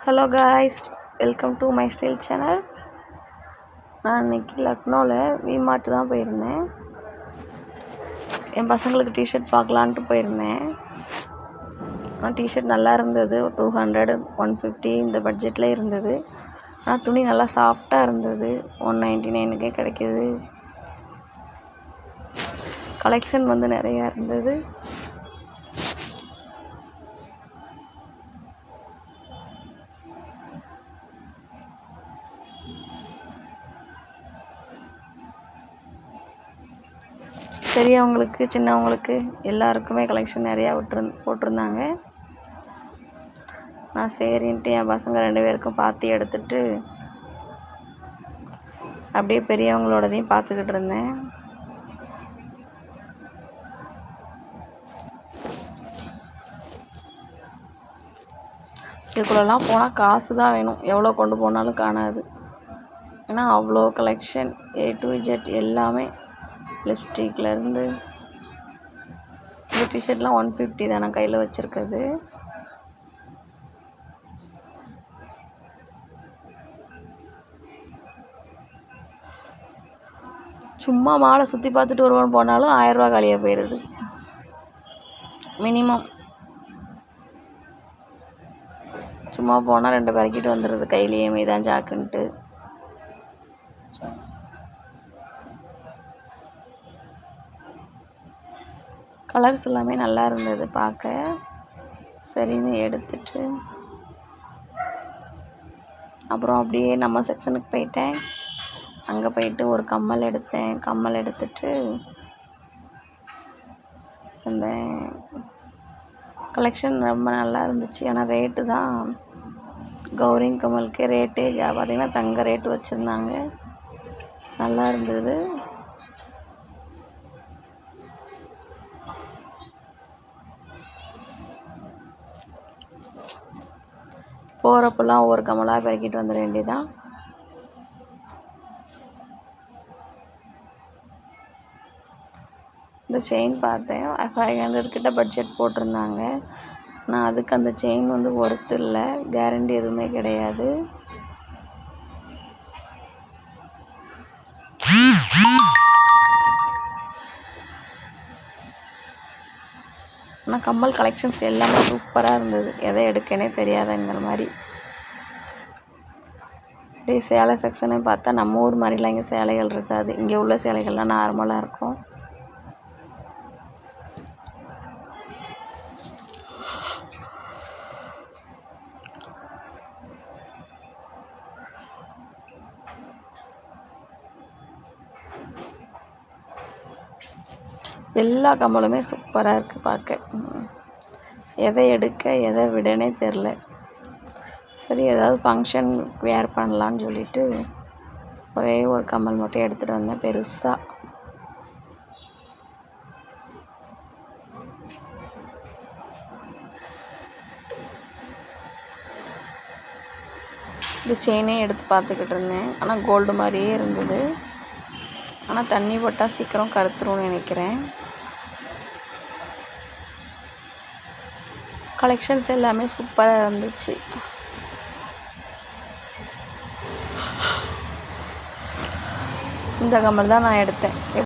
Hello guys, welcome to my style channel. நான் இன்றைக்கி லக்னோவில் விமார்ட் தான் போயிருந்தேன். என் பசங்களுக்கு டிஷர்ட் பார்க்கலான்ட்டு போயிருந்தேன். ஆனால் டிஷர்ட் நல்லா இருந்தது. 200, 150 இந்த பட்ஜெட்டில் இருந்தது. ஆனால் துணி நல்லா சாஃப்டாக இருந்தது. 199க்கே கிடைக்கிது. கலெக்ஷன் நிறையா இருந்தது. பெரியவங்களுக்கு சின்னவங்களுக்கு எல்லாருக்குமே கலெக்ஷன் நிறையா போட்டிருந்தாங்க. நான் சரின்ட்டு என் பசங்க 2 பேருக்கும் பார்த்து எடுத்துட்டு அப்படியே பெரியவங்களோடதையும் பார்த்துக்கிட்டு இருந்தேன். இதுக்குள்ளெல்லாம் போனால் காசு தான் வேணும், எவ்வளோ கொண்டு போனாலும் காணாது. ஏன்னா அவ்வளோ கலெக்ஷன், A to Z எல்லாமே. லிப்ஸ்டிக்லேருந்து இந்த டிஷர்ட்லாம் 150 தான் நான் கையில் வச்சுருக்கிறது. சும்மா மாலை சுற்றி பார்த்துட்டு வருவோன்னு போனாலும் 1000 ரூபா காலியாக போயிடுது மினிமம். சும்மா போனால் 2 பேக்கிட்டு வந்துடுது கையிலேயே மீதான் ஜாக்குன்ட்டு. கலர்ஸ் எல்லாமே நல்லா இருந்தது பார்க்க. சரின்னு எடுத்துட்டு அப்புறம் அப்படியே நம்ம செக்ஷனுக்கு போயிட்டேன். அங்கே போயிட்டு ஒரு கம்மல் எடுத்தேன். கம்மல் எடுத்துட்டு அந்த கலெக்ஷன் ரொம்ப நல்லா இருந்துச்சு. ஆனால் ரேட்டு தான், கௌரி கமலுக்கே ரேட்டே பார்த்திங்கன்னா தங்க ரேட்டு வச்சுருந்தாங்க. நல்லா இருந்தது. போகிறப்பெல்லாம் ஒவ்வொரு கமலாக பெருக்கிட்டு வந்துட வேண்டியதான். இந்த செயின் பார்த்தேன், 500 கிட்ட பட்ஜெட் போட்டிருந்தாங்க. ஆனால் அதுக்கு அந்த செயின் ஒர்த்து இல்லை, கேரண்டி எதுவுமே கிடையாது. ஆனால் கம்மல் கலெக்ஷன்ஸ் எல்லாமே சூப்பராக இருந்தது. எதை எடுக்கனே தெரியாதுங்கிற மாதிரி. அப்படியே சேலை செக்ஷனே பார்த்தா நம்ம ஊர் மாதிரிலாம் இங்கே சேலைகள் இருக்காது. இங்கே உள்ள சேலைகள்லாம் நார்மலாக இருக்கும். எல்லா கம்மலுமே சூப்பராக இருக்குது பார்க்க. எதை எடுக்க எதை விடனே தெரில. சரி, ஏதாவது ஃபங்க்ஷன் வேர் பண்ணலான்னு சொல்லிட்டு ஒரே ஒரு கம்மல் மட்டும் எடுத்துகிட்டு வந்தேன் பெருசாக. இந்த செயினே எடுத்து பார்த்துக்கிட்டு இருந்தேன். ஆனால் கோல்டு மாதிரியே இருந்தது. ஆனால் தண்ணி போட்டால் சீக்கிரம் கருத்துரும்னு நினைக்கிறேன். கலெக்ஷன்ஸ் எல்லாமே சூப்பராக இருந்துச்சு. இந்த கம்மல் தான் நான் எடுத்தேன்.